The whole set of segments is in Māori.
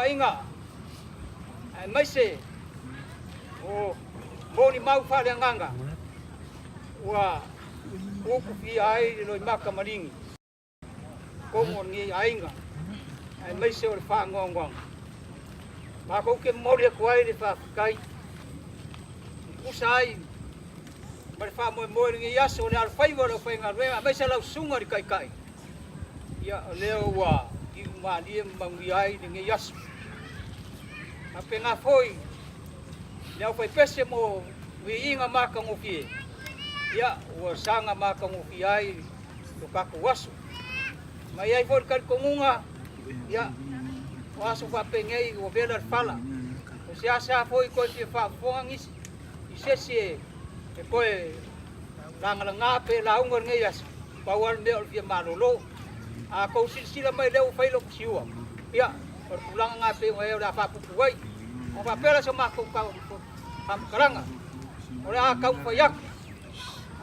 inga. Ai mai se o moni mau fa le nganga. Wa o ku fi ai lo maka malingi. Ko mo ngi ainga. Ai mai se o fa ngong. Ma ko ke mo le ko ai le fa kai. Usai ma fa mo ngi yaso le al fai wo lo fai nga mai se la sunga di kai. Ya leo wa di ma dia mangi ai ngi yaso. Ape nga foi leo foi pese mo wi inga maka ngofi. Ya wa sanga maka ngofi ai to ka ko waso. Mai ai for kal kongunga ya waso fa pengei o vela fala. O se asa foi ko te fa fongis isese e koe langa pe la ungor ngias bawal me ol fia malolo a ko silsila mai leo fai lo siwa ya por pulang ngape ngai ora fa pupu wai o fa pela sama ko ka pam karanga ora ka fayak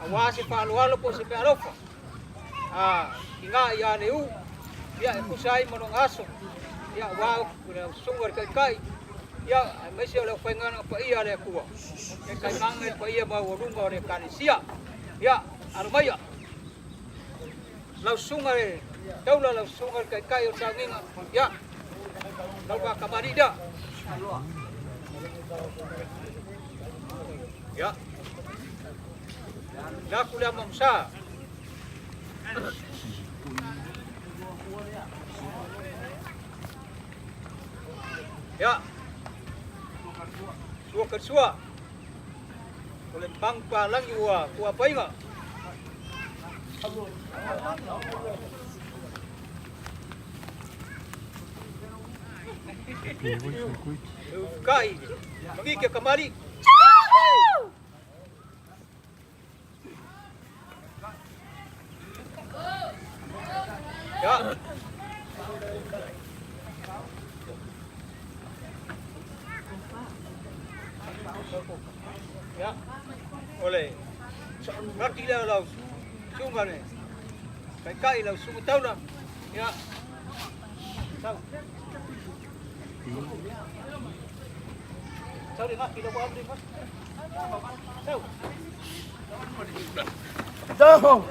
awasi fa lo po se pealofa a inga ya leu ya ku sai monong aso ya wa sungur kai ya mai se lo fai ngan pa ia le ku e kai mangai pa ia ba rumba le kanisia ya armaya lau sungai daula lau sungai kai o sanginga ya lau ba kamarida ya dah kuliah mamsa ya suwa kersua oleh bang palang iwa ku apa inga kai bagi ke kembali ya ya oleh ngerti lah lau sungai ni kai lau sungai tahu lah ya tahu tahu dia nak kita buat apa ni tahu tahu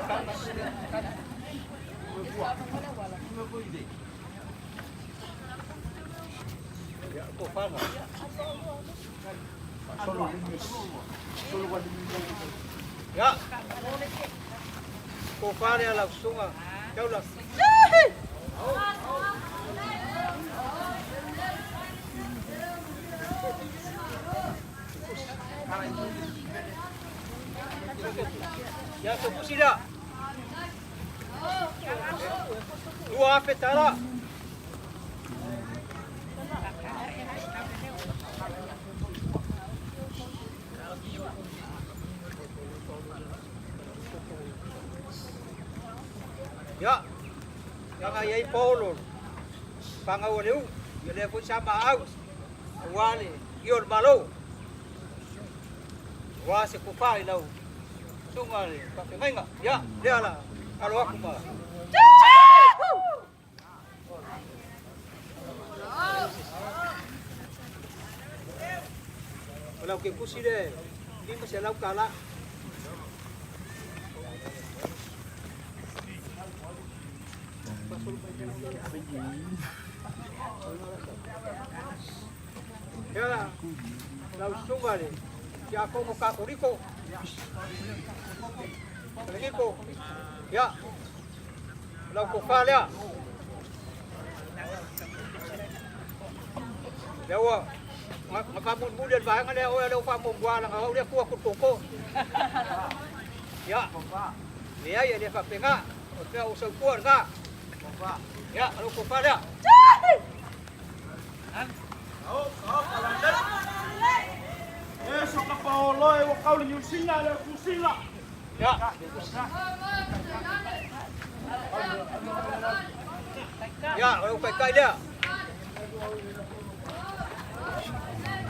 ya kau faham ya kau faham ya langsung ah kau lah ya kau pusing dah dua petara ya yang ayai Paulo pangawaleu ya le pun sama au wale ior malo wa se kupai lau sungai pakai menga ya dia lah kalau aku mah kalau ke kusi deh ini masih lau kalah ya lau sungai ya aku mau kakuriko kakuriko ya lau kufal ya dewa makamun bulan bahangan dia oh lau famung gua lang dia kuah kutoko ya dia ya dia papenga dia usah kuah enggak ya lau kufal ya Esok na Paolo, ewan kau lang yung sila, ya. Ya, kalau kai dia.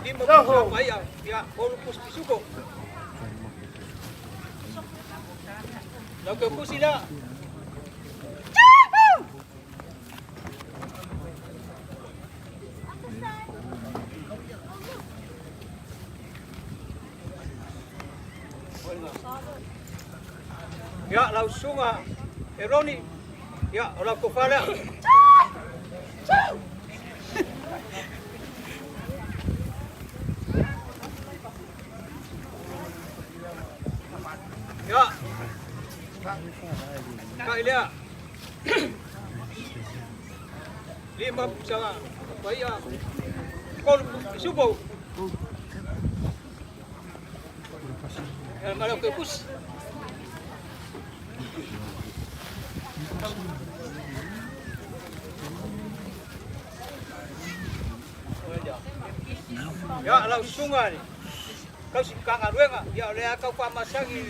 Di mo apa ya? Ya, kalau pus suko. Lagu pus sila. Ya, lau sunga Eroni. Ya, lau kofala. Ya. Kai dia. 5 sama. Baik. Kol subuh. Malam ke pus. Ya, lau sungai. Kau si kangan wenga. Ya, le kau pamasangi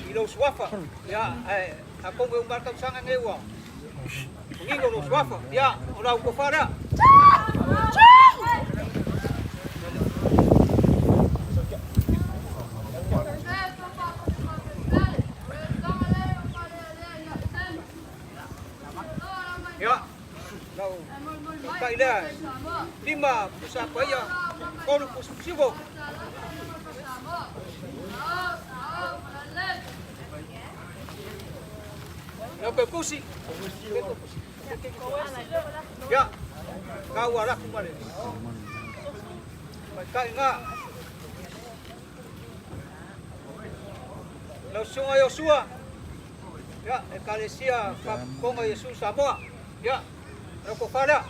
ilo swafa. Ya, aku ngumbar kau sangan ngewa. Ngingo lo swafa. Ya, lau kofara. Ya, lau kai dia 5 pusaka ya. Kau sibuk. Lau kusi. Ya, kau arah kemana? Kai ngah. Lau sungai Yosua. Ya, ekalesia Kongo Yesus Samoa. Ya, lau kofara.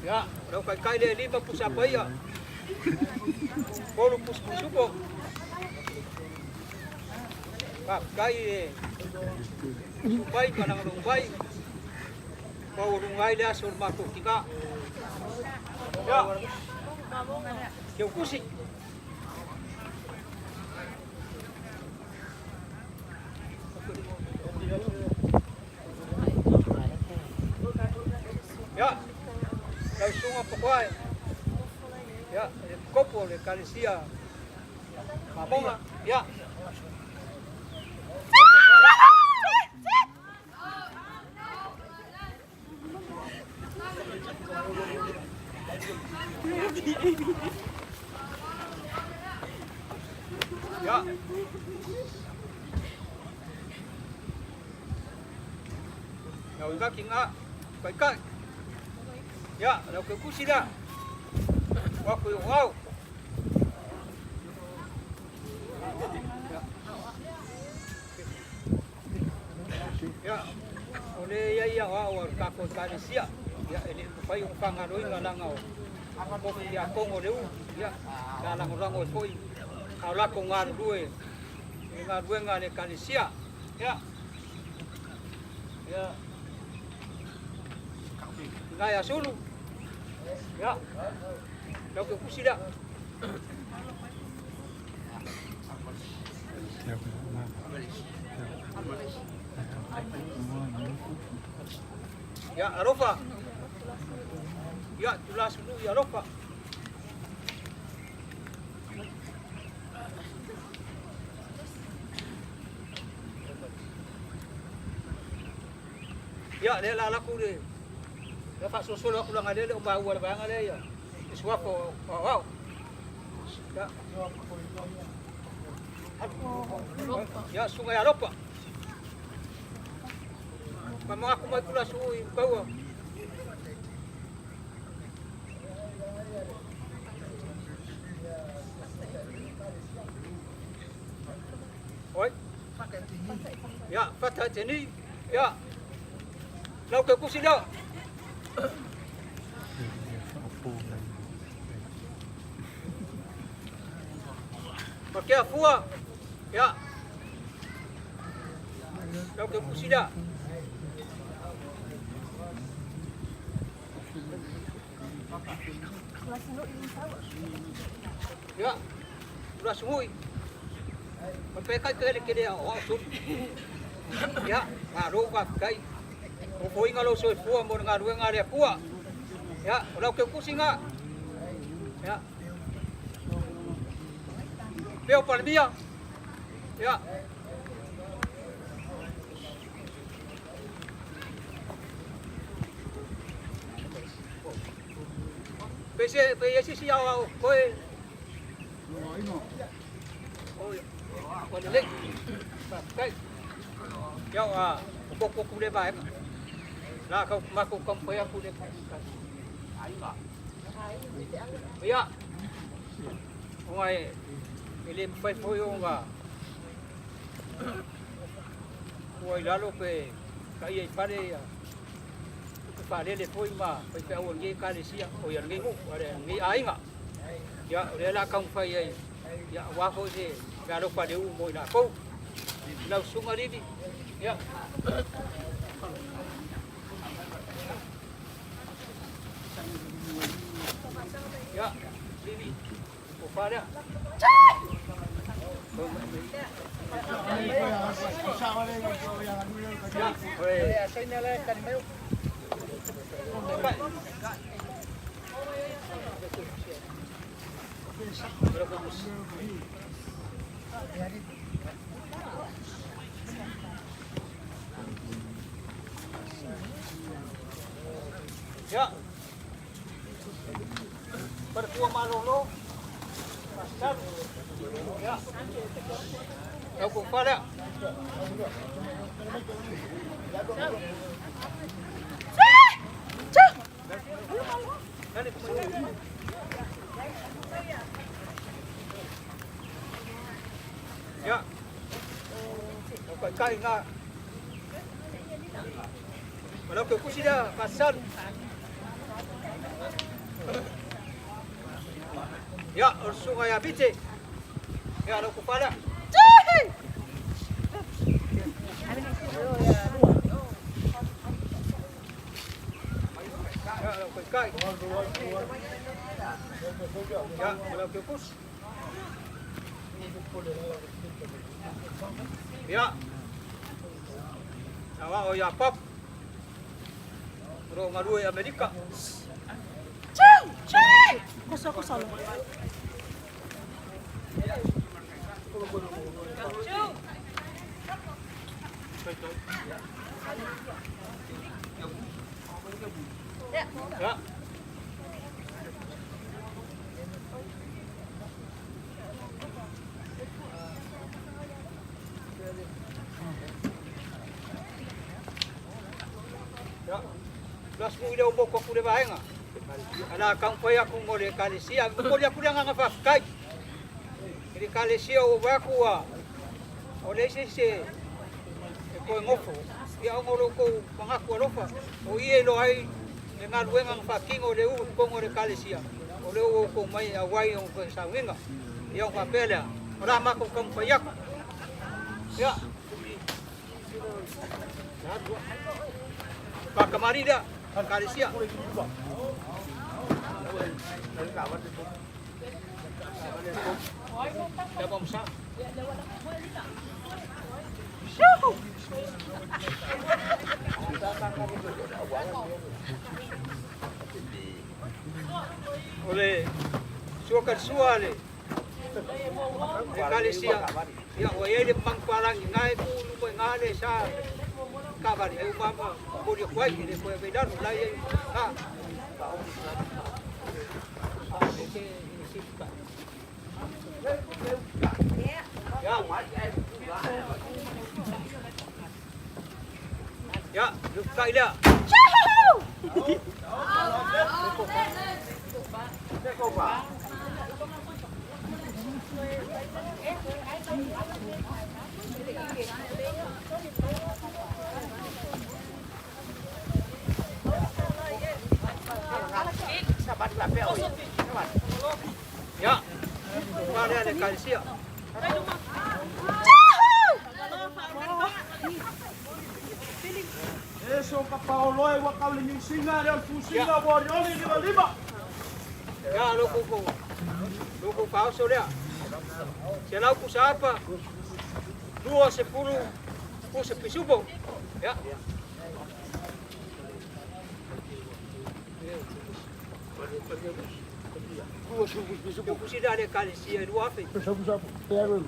Ya, lau kai dia 5 pusaka ya. Kolu supo. Kai Lumbai kanang Lumbai. Kau rungai dia sur mako tika. Ya. Kau kusi. Ya. Lau sunga pokoai. Ya, kopo le kalisia. Mamonga. Ya. Ya. Lau kaki ngah. Kai. Ya, lau ke kusi dah. Waku wow. Ya. Oleh ya wow kako kanisia. Ya, ini pai pangaroi ngalangau. Ako ya kongo leu. Ya, dalang orang oi. Kalau aku ngarue. Ngarue ngale kanisia. Ya. Ya. Ngaya sulu. Ya. Lau ke kusi dah. Ya, Arofa. Ya, tulas dulu ya Arofa. Ya, dia lah laku dia. Dapat susul aku lang ada dia bau ada bayang ada ya. Suapo, wow. Ya. Ya, sungai Aropa. Memang aku mau tulas ui bau. Oi. Ya, fatah ini. Ya. Lau ke kusi dah. Pakai afua. Ya. Lau ke kusi dah. Ya. Sudah semui. Pakai ke dia. Oh, ya, ngaruh pakai. Upoi ngalo soy pua mo ngaruh ngare pua. Ya, lau ke kusi nga. Ya. Peo palmia. Ya. Pese si awak kowe. Oh, kau lek. Kai. Ya pokok kude baik. Lah kau maku kompai aku dek. Ya. Oi, ele foi onga. Oi, lalu pe kai pare ya. Pare le foi ma, pe awon ngi kali sia, o ya ngi mu, ore ngi ai nga. Ya, ore la kang fai ai. Ya, wa ko je, garo pare u mo na ko. Lau sunga di. Ya. Ya, sini. Upa dia. Ya, saya nyala kan mayu. Ya. Bertua malolo. Pasal. Ya. Kau pada. Ya. Kai nga. Kalau ke kusida pasal. Ya, sungai Abice. Ya, lo kepala. Ya, lo kai. Ya, lo kus. Ya. Nawa o ya pop. Bro madue Amerika. Aku salah. Ya. Ya. Las mo ida umbo ko kude bahenga. Ana kang foi aku ngore kalisia, ngore aku yang ngafaf kai. Jadi kalisia o baku wa. Ole se ko ngofo. Ya ngoro ko pangaku rofa. O ie lo ai dengan wengang faking ole u ko ngore kalisia. Ole o ko mai awai o ko sawenga. Ya ko pela. Ora ma ko kang foi aku. Ya. Pak kemari dah kalisia. Dapat besar. Oleh suakan suale. Kalisia. Ya, wayai de pangparang ngai tu lupa ngale sa. Kabar eu mama boleh kuat ni kuat bedan lai ha. Ya, lupa ida. Ya, mana ada kalsia? Eso kapaoloy wa kauling singa dan fusinga borioli lima. Ya, luku kau sudah. Selau ku siapa? 210 ku sepisubo. Ya. Aku sudah ada kalsia 2 apa? Sabu-sabu. Pero.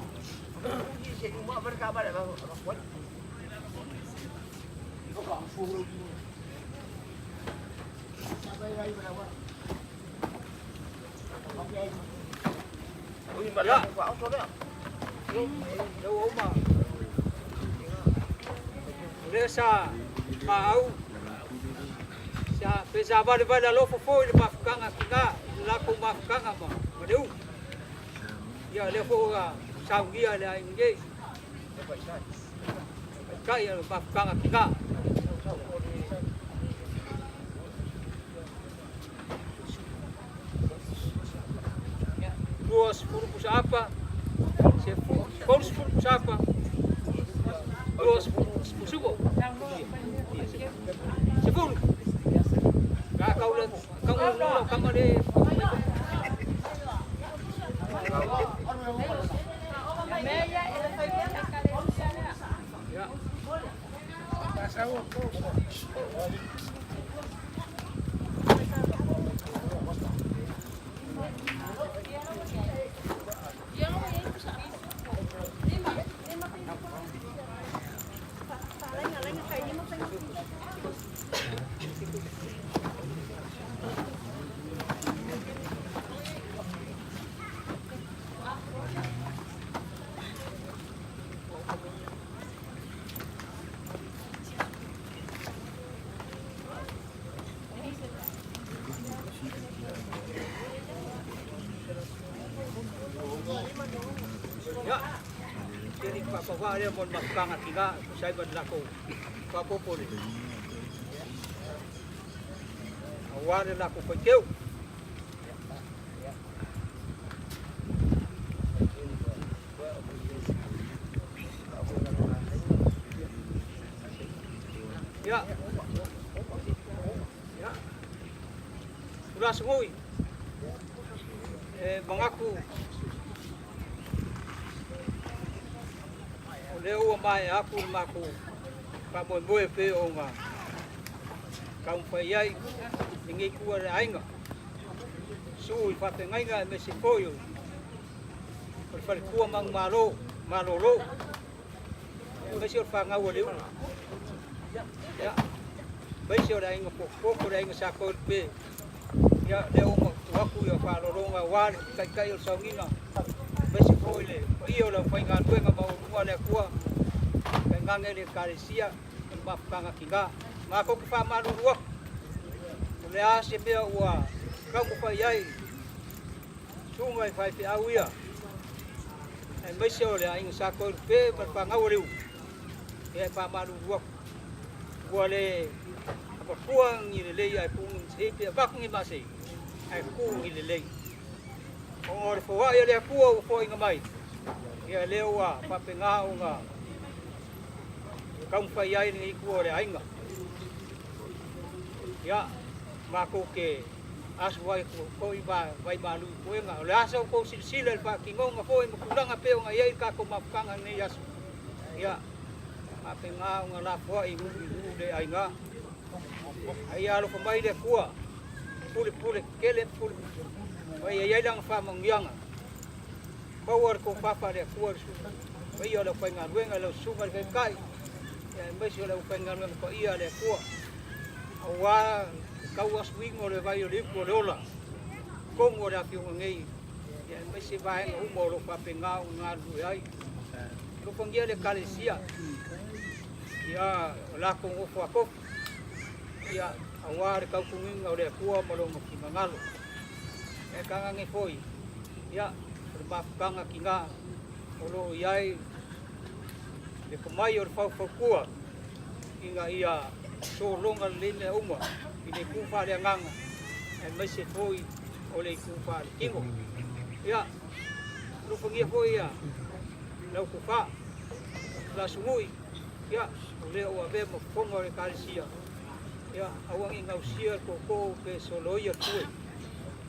Ya. Đâu mà. Resa mau. Sa pesa vale lo fo le mafkanga kinga la ko mafkanga ma. Madeu. Ya le fo sao gia le inge. Kai mafkanga kinga. Duas purpus apa? Se purpus apa? Duas purpus sugo. Se purpus. Kau le kau le. Ya. Ya, jadi papa dia mau mafkanga tiga, saya berlaku papa poli. Awal dia laku pekeu. Ya, ya, sudah sengui. Mengaku. Leo mai aku maku pamoe pe onga kau fai ningi ku re ainga sui fa te ngai me se foio por fa ku mang malo lo me se fa nga wole ya me se ora ainga ko re ainga sa ko pe ya leo aku ya fa lo nga wa kai saungina besi foile iyo la fainga tuenga mau wale kuwa pengange le karesia mafkanga kinga mako kufa malurua le ase be wa kau kufa yai sungai fai pe awia en besi ole ainga sako pe mafkanga woriu e pa malurua wale apa kuang ni le ai pung sepe bakngi masai ai ku ni le o fo wa ile ku fo inga mai ia lewa papenga nga kau fai ai ni ku ore ainga ya mako ke aswai ko iba vai malu ko nga le aso ko silsila pa kingo nga ko makudang apeo nga ia ka ko mafkanga ni yas ya papenga nga la fo ibu de ainga ai alo ko mai de ku pule kele pule Wai ai lang fa mangyang. Power ko papa de kuar. Wai yo lo penga wenga lo sunga ke kai. Ya mbes yo lo penga wenga ko ia le ku. Awa kawas wingo le vai le ko lola. Kongo da ki ngai. Ya mbes vai umo lo pa penga nga lu ai. Lo pangia le kalesia. Ya la ko fo ko. Ya awa ka kunging le ku mo lo makimangalo. Kanga nge foi ya berbafkanga kinga olo yai de komayor fa kua kinga ia so longa lene uma ine kufa le nganga en mese foi ole kufa kingo ya lu pengia foi ya lau kufa la sumui ya ole o ave mo fongo le kalsia ya awang ingau sia ko pe soloya tue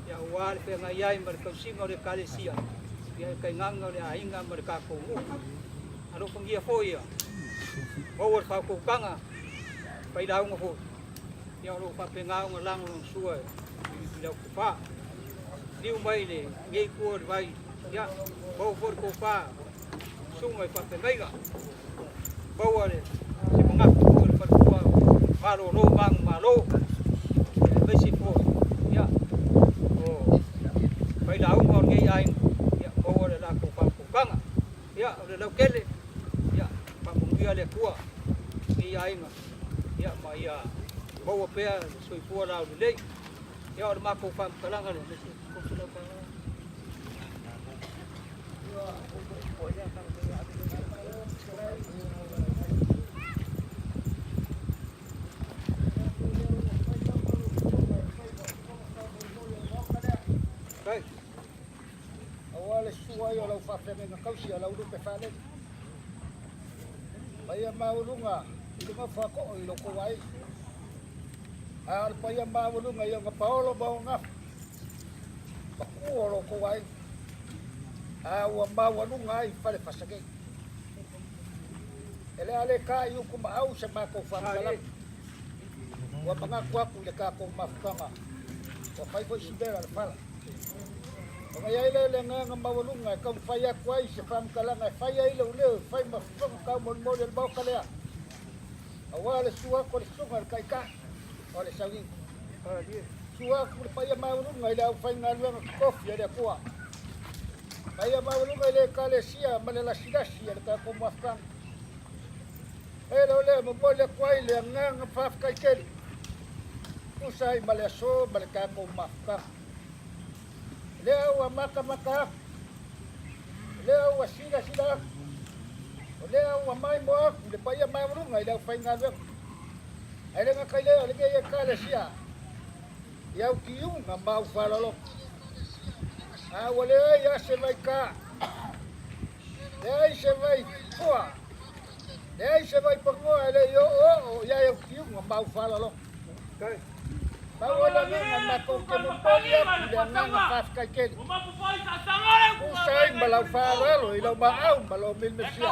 ya wal pe ngai mer ko singo de kalesia ya kai nganga de ainga mer ka ko alo pengia foi ya power fa ko kanga pai dau ngo ya lo pa penga ngo lang long sua ya ko fa diu mai le ngai ko vai ya bo for ko fa sungai pa penga power se mangap ko pa ko malo lo bang malo besi foi ya pai lau mo ngi ai ya o le la ko pa ko kanga ya le lau kele ya pa mungia le kua ngi ai ma ya ma ya ko pe soi fu la le ya o ma ko fa kalanga le ko sula pa awal suai olau fafenga ngakausi olau lupe fale paya maulunga ilunga fako ilo kuwai al paya maulunga yang ngapaolo baunga paku olo kuwai awa maulunga ai fale fasake ele ale ka yu kuma au sama ko famala wa mangaku aku le ka ko mafkama wa pai fo sibera al fala Kaya ile nga mawalunga kung faya kwai sa fam kalanga faya ile ule fay mafong ka model baw kalaya awal suwa ko sungar kay ka ole sawi suwa ko faya mawalunga ile fay ngalwa kofi ya kwa faya mawalunga ile kalesia malala sidasia ka ko mafkan ele ule mobile kwai ile nga faf kay kel usay malaso malaka ko mafkan leo wa maka leo wa sida leo wa mai mo de paya mai ru ngai da fai ngal ai nga kai leo le ke kale sia ya kiu nga mau falolo a wale ya se vai ka se vai poa se vai pongo ele yo ya kiu nga mau falolo kai Bawala nga mako ke mo polia kuda nga faf ka ken. Usay malaw faralo ilaw maaw malaw mil mesia.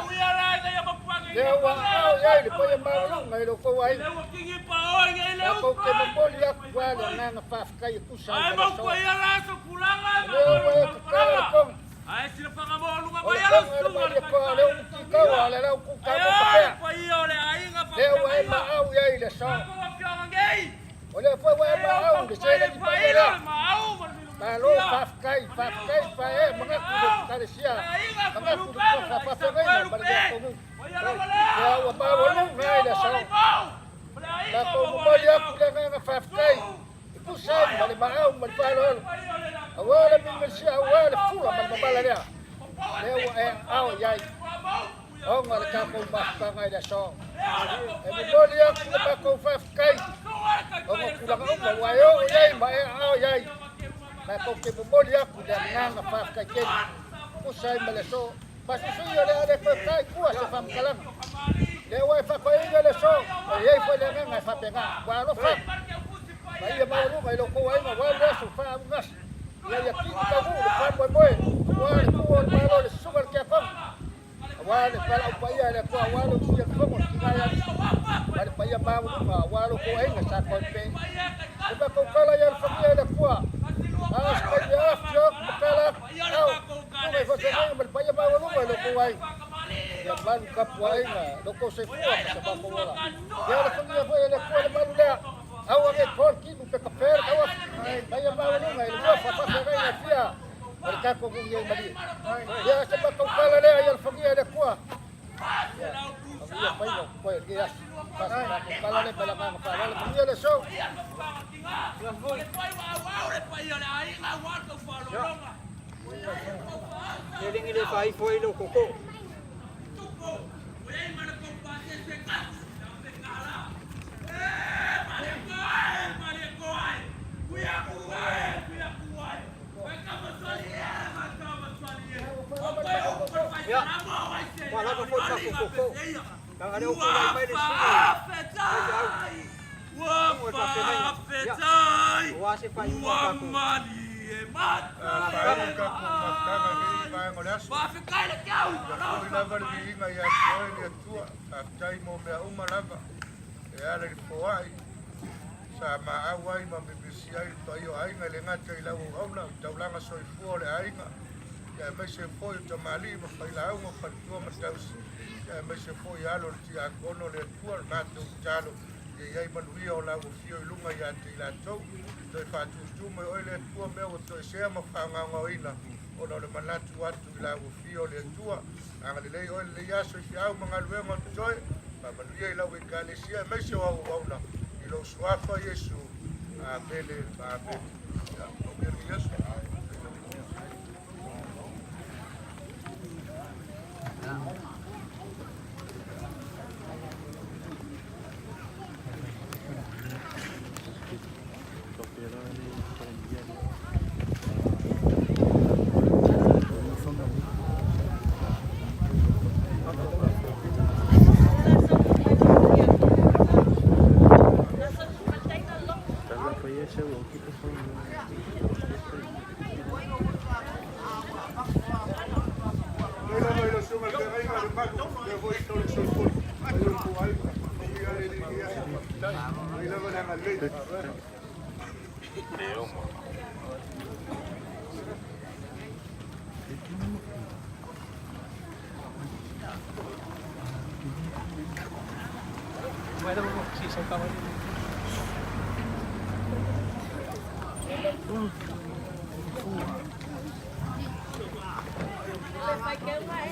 Dewa au ya de poya malo ngai lo ko wai. Mako ke mo polia kuda nga faf ka usay. Ay mo ko ya la so kulangan. Dewa ka ko. Ay sila pa nga mo lunga ba ya sungo ko le ko wala la ku ka mo pa. Ay dewa maaw ya ile so. Oleh foi wa mau de sele di pagela. Kalau fafkai pae mengaku de karesia. Mengaku de apa pegainya pada kamu. Ya wa mau lu ngai da so. La ko mo ya ku de fafkai. Itu sai bali mau bali palol. Awala min mesia awala fula bal babala dia. Dewa au yai. Oh ngal ka ko ngai da so. Mo ya ku de ko fafkai. Ông kulang ông bawa yo yai mai au yai. Na ko ke bomoli aku dan nganga fa ka ken. Usai maleso. Pas isu yo le ada fa kai kuas fa kalang. Le wai fa ko yo le so. Yai fa le nganga fa penga. Wa lo fa. Bai ya mau lu kai lo ko wai ma wa le so fa ngas. Ya ya ki ka bu fa boy boy. Wa ko ma lo le sugar ke fa. Wa le kala pa ya le ko wa lo ki fa mo ki ya. Pada paya mau ma walo ko ay nga sa konpe. Iba ko kala yan famia la kwa. As ka ya jok kala. Aw. Ko ay fasa nga mal paya mau lo ko ay. Ya ban kapwa ay nga lo ko se kwa sa ba ko wala. Ya la famia ko la kwa la malula. Aw ang kon ki mo ka per aw. Paya mau lo nga lo fa fa nga ya fia. Marka ko kung yung mali. Ya sa ba ko kala la ay famia la kwa. Ya payo ko ya. Kala le bala ka para le punya le show. Keling ile fai foi lo koko. Ya. Wala ko foi pa koko. Kang ada ukuran mai di sini. Sama awai mambibisiai toyo ainga lengata ilau auna taulanga soifua le ainga ya mese foi tamali ma failau ma fatua ma tausi ya mese foi alo ti akono le tua mato talo ke iai manuia o lau fio i lunga ia te i lātou. Toi whātustu mai oi le tua mea o toi sea ma whaanganga o na le manatu atu i lau fio le tua. Anga le lei oi le iaso i fiau mga luenga toi. Ma manuia i lau i kalesia mai se wau wauna. I lau suafa Yesu. Amen. Amen. Amen. Yesu. Bueno, sí, son caballos. Phải kêu qua em.